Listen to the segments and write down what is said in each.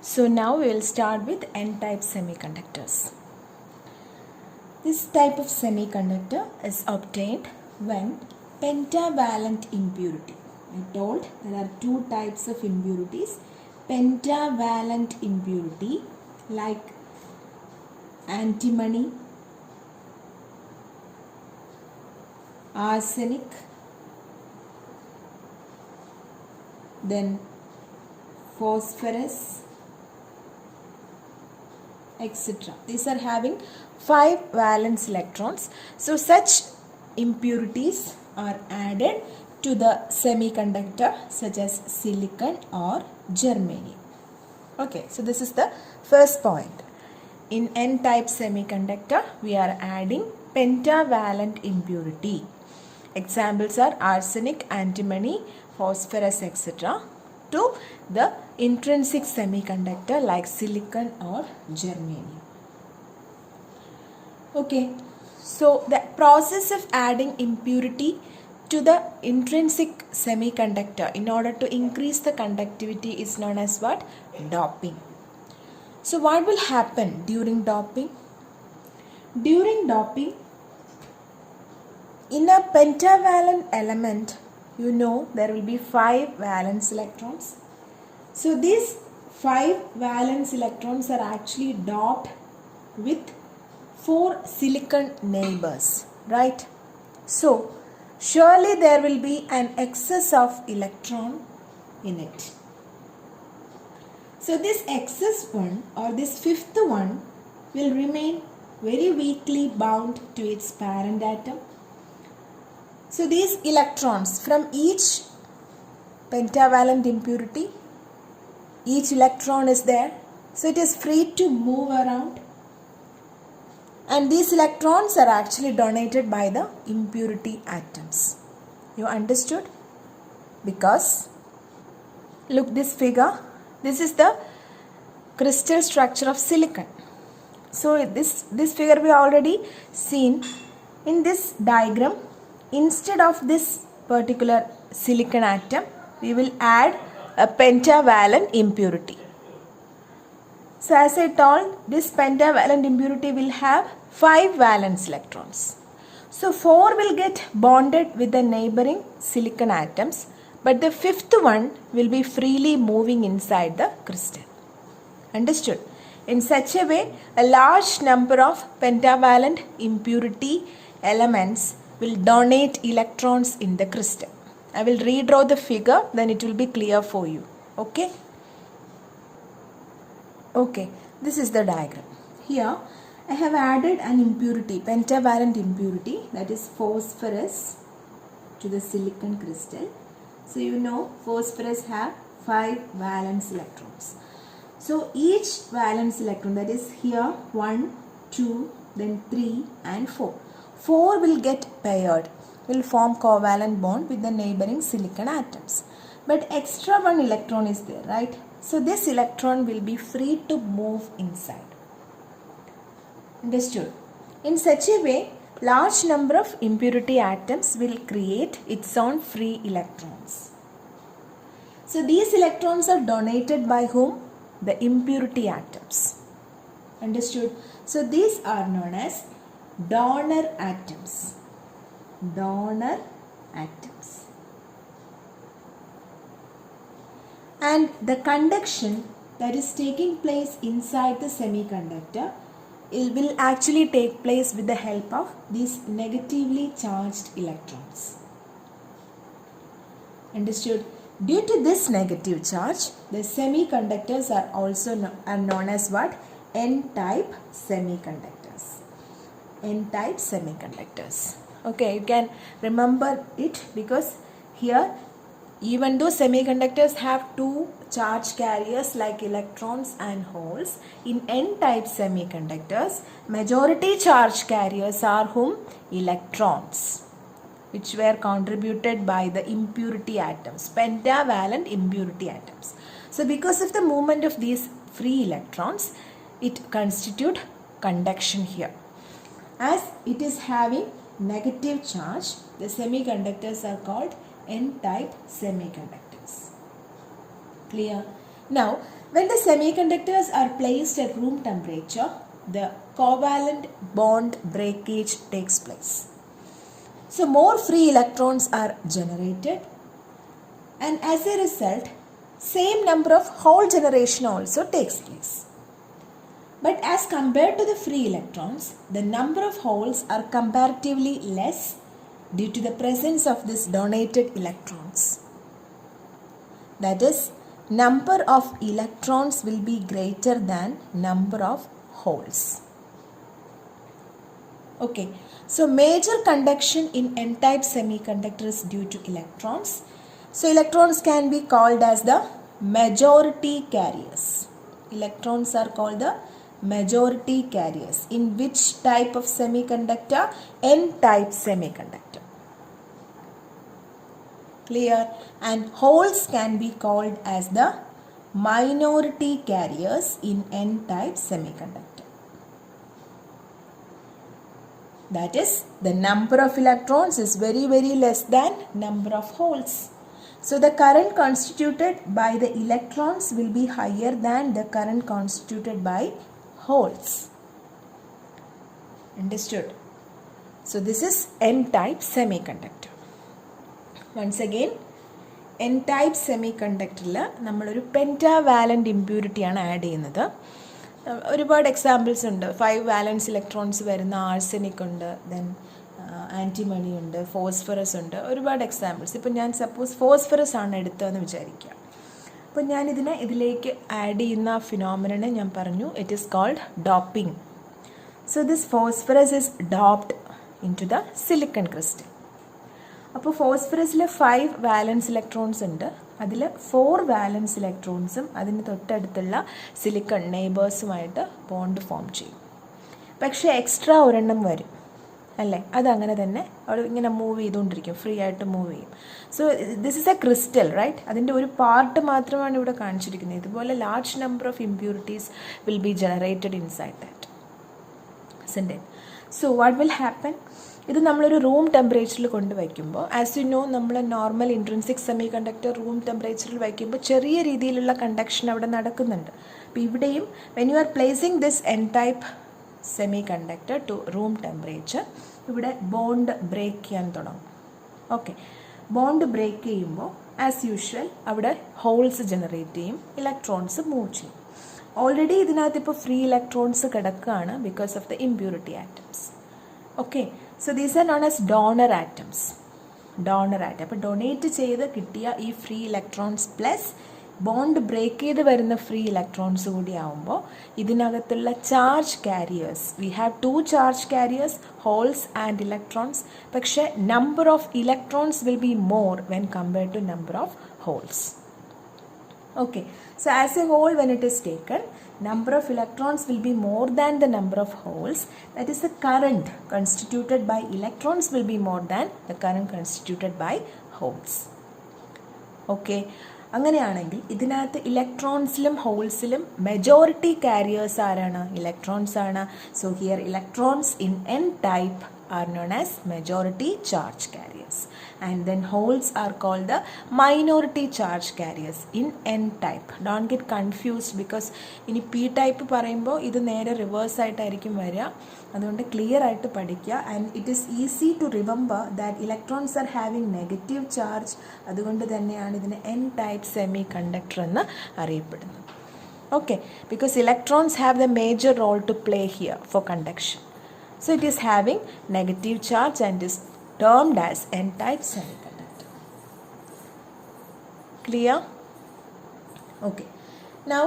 So now we will start with N-type semiconductors. This type of semiconductor is obtained when pentavalent impurity. I told there are two types of impurities. Pentavalent impurity like antimony, arsenic, then phosphorus, etc. These are having 5 valence electrons. So such impurities are added to the semiconductor such as silicon or germanium. Okay, so this is the first point. In N-type semiconductor, we are adding pentavalent impurity. Examples are arsenic, antimony, phosphorus, etc. to the intrinsic semiconductor like silicon or germanium. Okay, so the process of adding impurity to the intrinsic semiconductor in order to increase the conductivity is known as what? Doping. So what will happen during doping? During doping, in a pentavalent element, you know there will be 5 valence electrons. So these 5 valence electrons are actually doped with 4 silicon neighbors, right? So surely there will be an excess of electron in it. So this excess one or this fifth one will remain very weakly bound to its parent atom. So these electrons from each pentavalent impurity, each electron is there. So it is free to move around. And these electrons are actually donated by the impurity atoms. You understood? Because look this figure. This is the crystal structure of silicon. So this figure we have already seen. In this diagram, instead of this particular silicon atom, we will add a pentavalent impurity. So as I told, this pentavalent impurity will have 5 valence electrons. So 4 will get bonded with the neighboring silicon atoms, but the fifth one will be freely moving inside the crystal. Understood? In such a way, a large number of pentavalent impurity elements will donate electrons in the crystal. I will redraw the figure, then it will be clear for you. Okay? Okay, this is the diagram. Here, I have added an impurity, pentavalent impurity, that is phosphorus, to the silicon crystal. So you know phosphorus have 5 valence electrons. So each valence electron, that is here 1, 2, then 3 and 4. 4 will get paired, will form covalent bond with the neighboring silicon atoms. But extra 1 electron is there, right? So this electron will be free to move inside. Understood? In such a way, large number of impurity atoms will create its own free electrons. So these electrons are donated by whom? The impurity atoms. Understood? So these are known as donor atoms. Donor atoms. And the conduction that is taking place inside the semiconductor, it will actually take place with the help of these negatively charged electrons. Understood? Due to this negative charge, the semiconductors are also known as what? N-type semiconductors. N-type semiconductors. Okay, you can remember it because here, even though semiconductors have 2 charge carriers like electrons and holes, in N-type semiconductors, majority charge carriers are whom? Electrons, which were contributed by the impurity atoms, pentavalent impurity atoms. So because of the movement of these free electrons, it constitutes conduction here. As it is having negative charge, the semiconductors are called N-type semiconductors. Clear? Now, When the semiconductors are placed at room temperature, the covalent bond breakage takes place. So more free electrons are generated, and as a result, same number of hole generation also takes place. But as compared to the free electrons, the number of holes are comparatively less due to the presence of these donated electrons. That is, number of electrons will be greater than number of holes. Okay, so major conduction in n-type semiconductor is due to electrons. So electrons can be called as the majority carriers. Electrons are called the majority carriers. In which type of semiconductor? N-type semiconductor. Clear? And holes can be called as the minority carriers in n-type semiconductor. That is, the number of electrons is very less than number of holes. So the current constituted by the electrons will be higher than the current constituted by holes. Understood? So this is n-type semiconductor. Once again, n-type semiconductoril നമ്മളൊരു pentavalent impurity ആണ് add ചെയ്യുന്നത്. ഒരുപാട് examples ഉണ്ട്. 5 വാലൻസ് electrons വരുന്ന arsenic ഉണ്ട്, then antimony ഉണ്ട്, phosphorus ഉണ്ട്, ഒരുപാട് എക്സാമ്പിൾസ്. ഇപ്പം ഞാൻ സപ്പോസ് ഫോസ്ഫറസ് ആണ് എടുത്തതെന്ന് വിചാരിക്കുക. അപ്പോൾ ഇതിലേക്ക് ആഡ് ചെയ്യുന്ന ഫിനോമിനനെ ഞാൻ പറഞ്ഞു, it is called doping. So this phosphorus is doped into the silicon crystal. അപ്പോൾ ഫോസ്ഫറസിൽ 5 വാലൻസ് ഇലക്ട്രോൺസ് ഉണ്ട്. അതിൽ 4 വാലൻസ് ഇലക്ട്രോൺസും അതിന് തൊട്ടടുത്തുള്ള സിലിക്കൺ നെയ്ബേഴ്സുമായിട്ട് ബോണ്ട് ഫോം ചെയ്യും. പക്ഷേ എക്സ്ട്രാ ഒരെണ്ണം വരും അല്ലേ, അതങ്ങനെ തന്നെ അവിടെ ഇങ്ങനെ മൂവ് ചെയ്തുകൊണ്ടിരിക്കും, ഫ്രീ ആയിട്ട് മൂവ് ചെയ്യും. So this is a crystal right. അതിൻ്റെ ഒരു പാർട്ട് മാത്രമാണ് ഇവിടെ കാണിച്ചിരിക്കുന്നത്. ഇതുപോലെ large number of impurities will be generated inside that. Isn't it? So what will happen? ഇത് നമ്മളൊരു റൂം ടെമ്പറേച്ചറിൽ കൊണ്ട് വയ്ക്കുമ്പോൾ, ആസ് യു നോ, നമ്മൾ normal intrinsic semiconductor room ടെമ്പറേച്ചറിൽ വയ്ക്കുമ്പോൾ ചെറിയ രീതിയിലുള്ള കണ്ടക്ഷൻ അവിടെ നടക്കുന്നുണ്ട്. അപ്പോൾ ഇവിടെയും when you are placing this n type semiconductor to room temperature, ഇവിടെ ബോണ്ട് ബ്രേക്ക് ചെയ്യാൻ തുടങ്ങും. ഓക്കെ, ബോണ്ട് ബ്രേക്ക് ചെയ്യുമ്പോൾ ആസ് യൂഷ്വൽ അവിടെ ഹോൾസ് ജനറേറ്റ് ചെയ്യും, ഇലക്ട്രോൺസ് മൂവ് ചെയ്യും. ഓൾറെഡി ഇതിനകത്ത് ഇപ്പോൾ ഫ്രീ ഇലക്ട്രോൺസ് കിടക്കുകയാണ് because of the impurity atoms. Okay, so these are known as donor atoms. Donor atom, അപ്പോൾ ഡൊണേറ്റ് ചെയ്ത് കിട്ടിയ ഈ free electrons plus bond break ചെയ്ത് വരുന്ന ഫ്രീ ഇലക്ട്രോൺസ് കൂടി ആവുമ്പോൾ ഇതിനകത്തുള്ള charge carriers, we have 2 charge carriers, holes and electrons. പക്ഷേ number of electrons will be more when compared to number of holes. Okay, so as a whole, when it is taken, number of electrons will be more than the number of holes. That is, the current constituted by electrons will be more than the current constituted by holes. Okay, അങ്ങനെയാണെങ്കിൽ ഇതിനകത്ത് ഇലക്ട്രോൺസിലും ഹോൾസിലും majority careers ആരാണ്? Electrons ആണ്. So here electrons in N type are known as majority charge carriers, and then holes are called the minority charge carriers in n type. Don't get confused because ഇനി p type പറയുമ്പോൾ ഇത് നേരെ reverse ആയിട്ടായിരിക്കും വരിക. അതുകൊണ്ട് clear ആയിട്ട് പഠിക്കുക. And it is easy to remember that electrons are having negative charge. അതുകൊണ്ട് തന്നെയാണ് ഇതിന് എൻ ടൈപ്പ് സെമി കണ്ടക്ടർ എന്ന് അറിയപ്പെടുന്നത്. Okay, because electrons have the major role to play here for conduction. So it is having negative charge and is termed as n-type semiconductor. Clear? Okay. Now,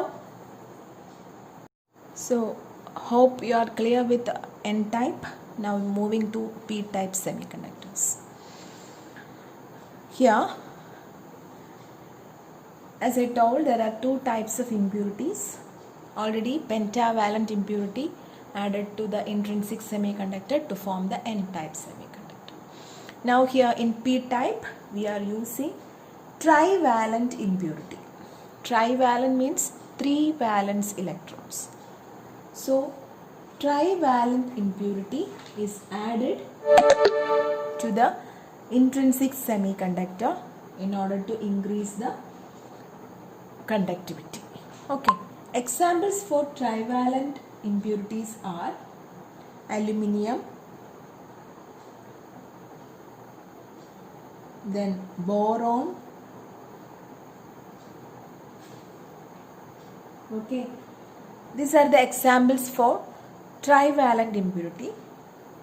so hope you are clear with n-type. Now moving to p-type semiconductors. Here, as I told, there are 2 types of impurities. Already pentavalent impurity added to the intrinsic semiconductor to form the n-type semiconductor. Now here in p-type we are using trivalent impurity. Trivalent means 3 valence electrons. So trivalent impurity is added to the intrinsic semiconductor in order to increase the conductivity. Okay, examples for trivalent impurities are aluminium, then boron. Okay, these are the examples for trivalent impurity.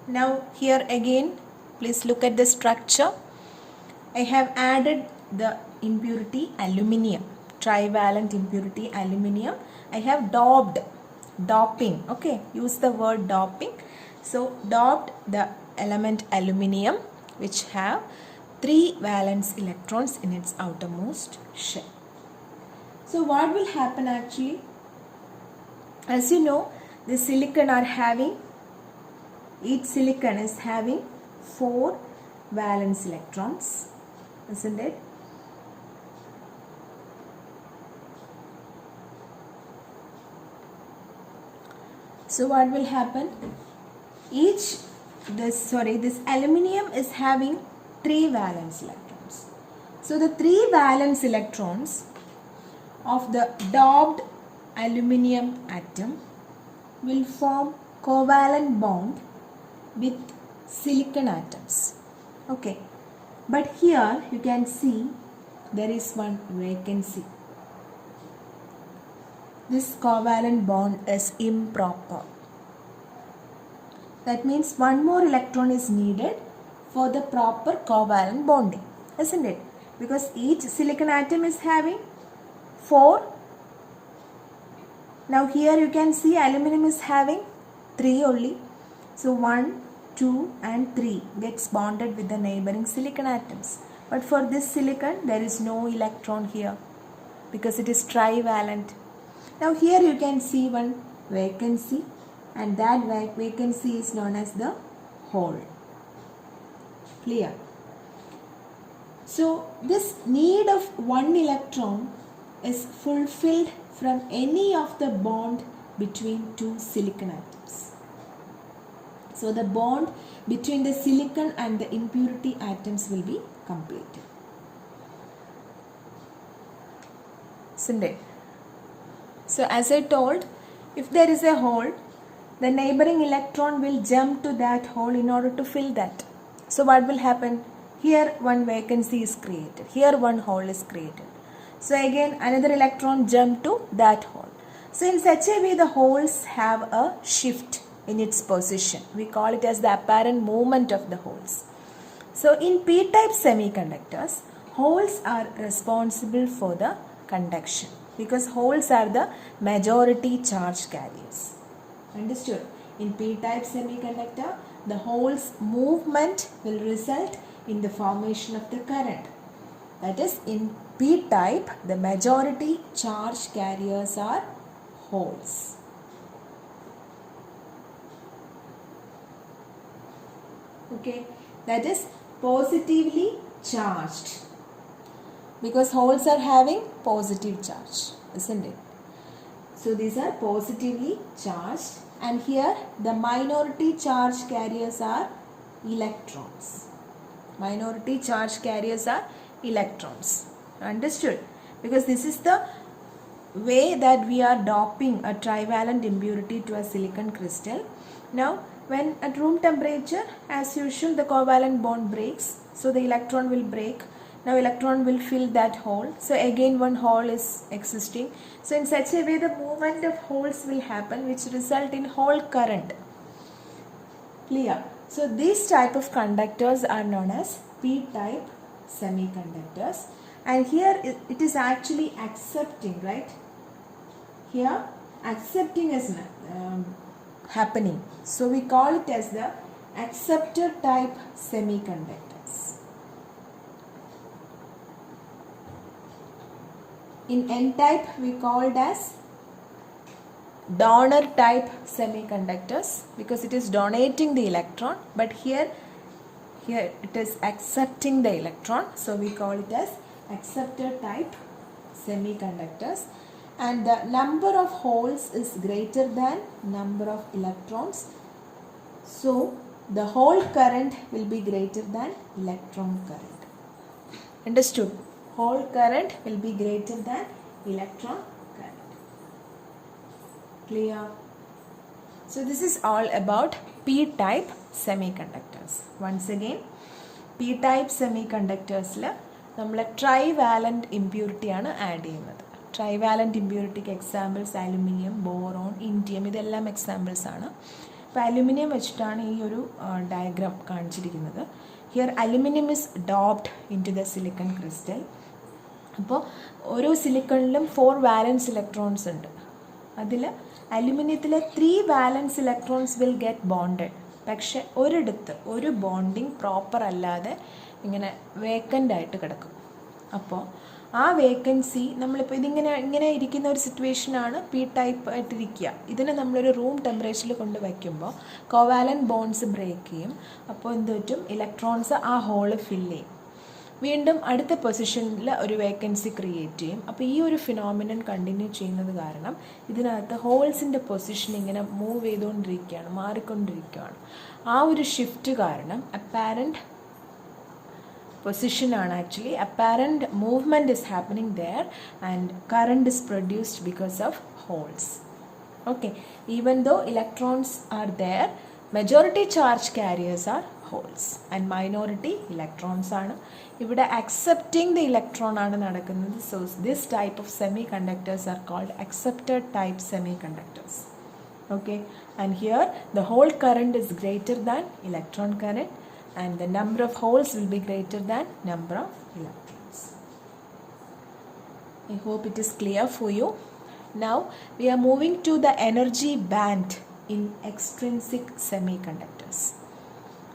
Now here again, please look at the structure. I have added the impurity aluminium, trivalent impurity aluminium. I have doping, okay, use the word doping. So doped the element aluminium, which have 3 valence electrons in its outermost shell. So what will happen actually? As you know, the silicon are having, each silicon is having 4 valence electrons, isn't it? So what will happen? This aluminium is having 3 valence electrons. So the 3 valence electrons of the doped aluminium atom will form covalent bond with silicon atoms. Okay, but here you can see there is one vacancy. This covalent bond is improper. That means one more electron is needed for the proper covalent bonding, isn't it? Because each silicon atom is having 4. Now here you can see aluminum is having 3 only. So 1, 2 and 3 gets bonded with the neighboring silicon atoms. But for this silicon there is no electron here because it is trivalent. Now here you can see one vacancy, and that vacancy is known as the hole. Clear? So this need of one electron is fulfilled from any of the bond between 2 silicon atoms. So the bond between the silicon and the impurity atoms will be completed. Isn't it? So as I told, if there is a hole, the neighboring electron will jump to that hole in order to fill that. So what will happen? Here one vacancy is created. Here one hole is created. So again another electron jump to that hole. So in such a way the holes have a shift in its position. We call it as the apparent movement of the holes. So in p-type semiconductors, holes are responsible for the conduction because holes are the majority charge carriers. Understood? In p-type semiconductor, the holes movement will result in the formation of the current. That is, in p-type, the majority charge carriers are holes. Okay, that is positively charged because holes are having positive charge, isn't it? So these are positively charged, and here the minority charge carriers are electrons. Minority charge carriers are electrons. Understood? Because this is the way that we are doping a trivalent impurity to a silicon crystal. Now when at room temperature, as usual, the covalent bond breaks, so the electron will break. Now electron will fill that hole. So again one hole is existing. So in such a way the movement of holes will happen, which result in hole current. Clear? So these type of conductors are known as p-type semiconductors. And here it is actually accepting, right? Here accepting is happening. So we call it as the acceptor type semiconductors. In N-type we called as donor type semiconductors because it is donating the electron, but here it is accepting the electron, so we call it as acceptor type semiconductors. And the number of holes is greater than number of electrons, so the hole current will be greater than electron current. Understood? Hole current will be greater than electron current. Clear? So this is all about p-type semiconductors. Once again, p-type semiconductors നമ്മൾ trivalent impurity ആണ് add ചെയ്യുന്നത്. Trivalent ഇമ്പ്യൂരിറ്റിക്ക് examples aluminium, boron, indium, ഇതെല്ലാം examples ആണ്. അപ്പോൾ aluminium വെച്ചിട്ടാണ് ഈ ഒരു ഡയഗ്രാം കാണിച്ചിരിക്കുന്നത്. Here aluminium is doped into the silicon crystal. അപ്പോൾ ഓരോ സിലിക്കണിലും 4 വാലൻസ് ഇലക്ട്രോൺസ് ഉണ്ട്. അതിൽ അലുമിനിയത്തിലെ 3 valence electrons will get bonded. പക്ഷെ ഒരിടത്ത് ഒരു ബോണ്ടിങ് പ്രോപ്പർ അല്ലാതെ ഇങ്ങനെ വേക്കൻ്റ് ആയിട്ട് കിടക്കും. അപ്പോൾ ആ വേക്കൻസി നമ്മളിപ്പോൾ ഇങ്ങനെ ഇരിക്കുന്ന ഒരു സിറ്റുവേഷനാണ് പി ടൈപ്പ് ആയിട്ടിരിക്കുക. ഇതിനെ നമ്മളൊരു റൂം ടെമ്പറേച്ചറിൽ കൊണ്ട് വയ്ക്കുമ്പോൾ കോവാലൻറ്റ് ബോണ്ട്സ് ബ്രേക്ക് ചെയ്യും. അപ്പോൾ എന്ത് പറ്റും, ഇലക്ട്രോൺസ് ആ ഹോള് ഫില്ല് ചെയ്യും. വീണ്ടും അടുത്ത പൊസിഷനിൽ ഒരു വേക്കൻസി ക്രിയേറ്റ് ചെയ്യും. അപ്പോൾ ഈ ഒരു ഫിനോമിനൻ കണ്ടിന്യൂ ചെയ്യുന്നത് കാരണം ഇതിനകത്ത് ഹോൾസിൻ്റെ പൊസിഷൻ ഇങ്ങനെ മൂവ് ചെയ്തുകൊണ്ടിരിക്കുകയാണ്, മാറിക്കൊണ്ടിരിക്കുകയാണ്. ആ ഒരു ഷിഫ്റ്റ് കാരണം അപ്പാരൻറ്റ് position ആണ് actually apparent movement is happening there and current is produced because of holes. Okay, even though electrons are there, majority charge carriers are holes and minority electrons ആണ്. ഇവിടെ accepting the electron ആണ് നടക്കുന്നത്. So this type of semiconductors are called acceptor type semiconductors. Okay, and here the hole current is greater than electron current and the number of holes will be greater than number of electrons. I hope it is clear for you. Now we are moving to the energy band in extrinsic semiconductors.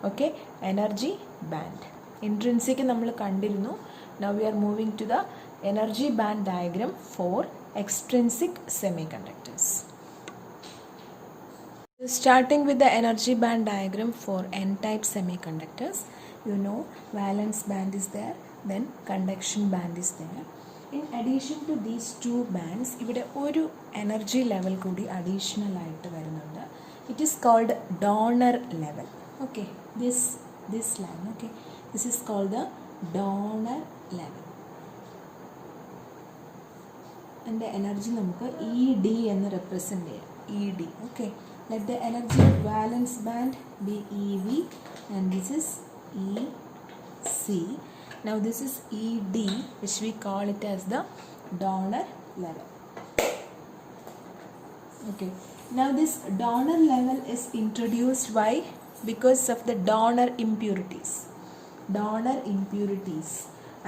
Okay, energy band. Intrinsic നമ്മൾ കണ്ടിരുന്നു. Now we are moving to the energy band diagram for extrinsic semiconductors. Starting with the energy band diagram for n-type semiconductors, you know valence band is there, then conduction band is there. In addition to these two bands, ഇവിടെ ഒരു energy level കൂടി additional ആയിട്ട് വരുന്നുണ്ട്. It is called donor level. Okay, this line. Okay, this is called the donor level. And the energy നമുക്ക് ED എന്ന് represent ചെയ്യാം. ED. Okay. Let the energy valence band be EV and this is EC. Now this is ED, which we call it as the donor level. Okay. Now this donor level is introduced why? Because of the donor impurities. Donor impurities,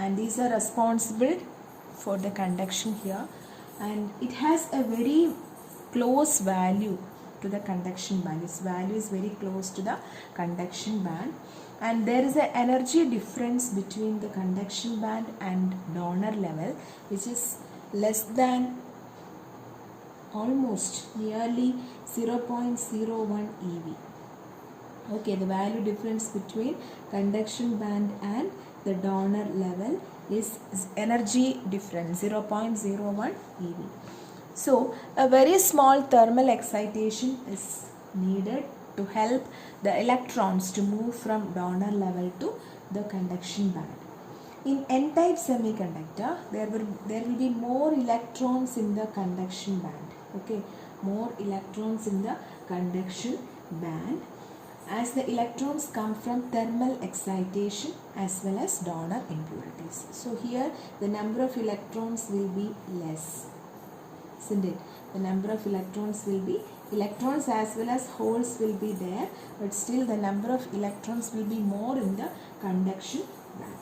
and these are responsible for the conduction here, and it has a very close value to the conduction band. Its value is very close to the conduction band, and there is an energy difference between the conduction band and donor level, which is less than almost nearly 0.01 eV. Okay, the value difference between conduction band and the donor level is energy difference 0.01 eV. So a very small thermal excitation is needed to help the electrons to move from donor level to the conduction band. In n-type semiconductor, there will be more electrons in the conduction band. Okay, more electrons in the conduction band, as the electrons come from thermal excitation as well as donor impurities. So here the number of electrons will be less. Isn't it? The number of electrons will be, electrons as well as holes will be there, but still the number of electrons will be more in the conduction band.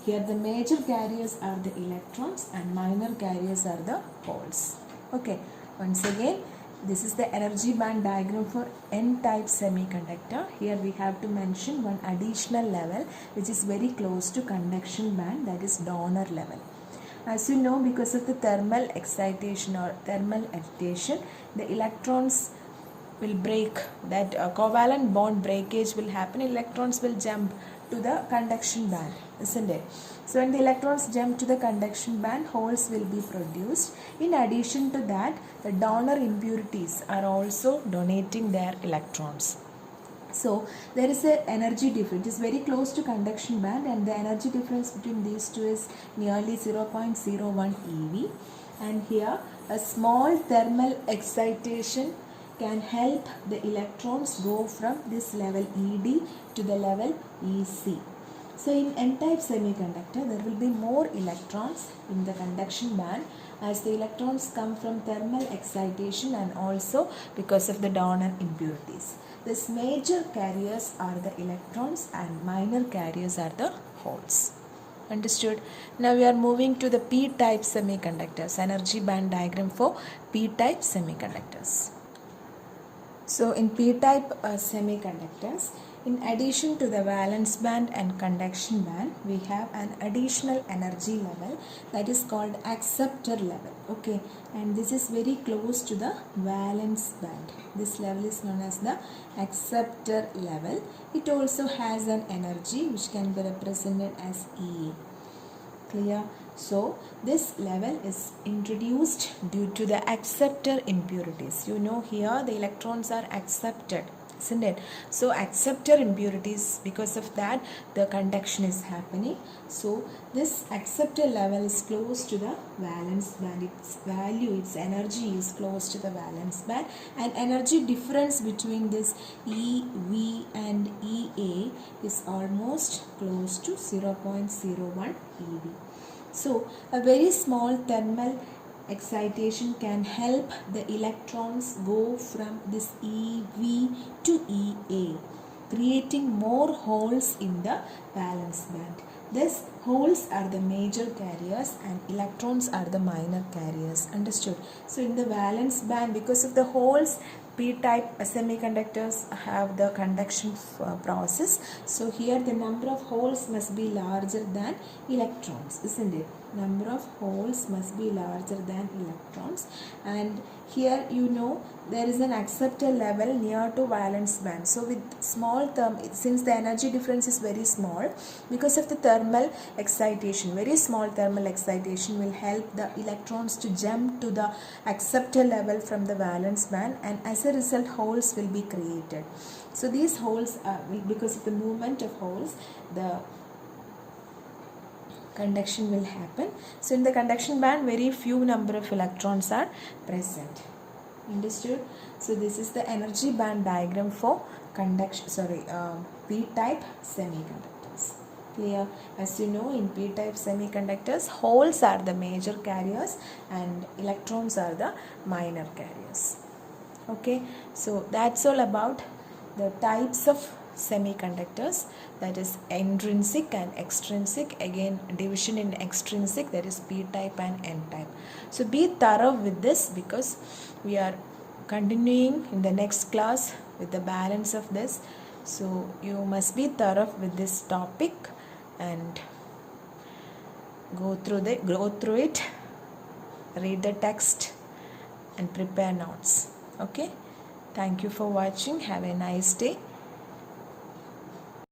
Here the major carriers are the electrons and minor carriers are the holes. Okay, once again, this is the energy band diagram for n-type semiconductor. Here we have to mention one additional level which is very close to conduction band, that is donor level. As you know, because of the thermal excitation or thermal agitation, the electrons will break. That covalent bond breakage will happen. Electrons will jump to the conduction band, isn't it? So when the electrons jump to the conduction band, holes will be produced. In addition to that, the donor impurities are also donating their electrons. So there is a energy difference. It is very close to conduction band, and the energy difference between these two is nearly 0.01 eV. And here a small thermal excitation can help the electrons go from this level ED to the level EC. So in n-type semiconductor, there will be more electrons in the conduction band as the electrons come from thermal excitation and also because of the donor impurities. These major carriers are the electrons and minor carriers are the holes. Understood? Now we are moving to the p-type semiconductors, energy band diagram for p-type semiconductors. So in p-type semiconductors, in addition to the valence band and conduction band, we have an additional energy level that is called acceptor level. Okay, and this is very close to the valence band. This level is known as the acceptor level. It also has an energy which can be represented as E. Clear? So this level is introduced due to the acceptor impurities. You know, here the electrons are accepted, isn't it? So acceptor impurities, because of that the conduction is happening. So this acceptor level is close to the valence band. Its value, its energy is close to the valence band, and energy difference between this EV and EA is almost close to 0.01 EV. So a very small thermal excitation can help the electrons go from this EV to EA, creating more holes in the valence band. These holes are the major carriers and electrons are the minor carriers. Understood? So in the valence band, because of the holes, p-type semiconductors have the conduction process. So here the number of holes must be larger than electrons, isn't it? Number of holes must be larger than electrons, and here you know there is an acceptor level near to valence band. So with small since the energy difference is very small, because of the thermal excitation, very small thermal excitation will help the electrons to jump to the acceptor level from the valence band, and as a result holes will be created. So these holes are, because of the movement of holes, the conduction will happen. So in the conduction band, very few number of electrons are present. Understood? So this is the energy band diagram for p-type semiconductors. Clear? As you know, in p-type semiconductors, holes are the major carriers and electrons are the minor carriers. Okay, so that's all about the types of semiconductors, that is intrinsic and extrinsic. Again, division in extrinsic, that is p-type and n-type. So be thorough with this because we are continuing in the next class with the balance of this. So you must be thorough with this topic and go through it, read the text and prepare notes. Okay, thank you for watching. Have a nice day.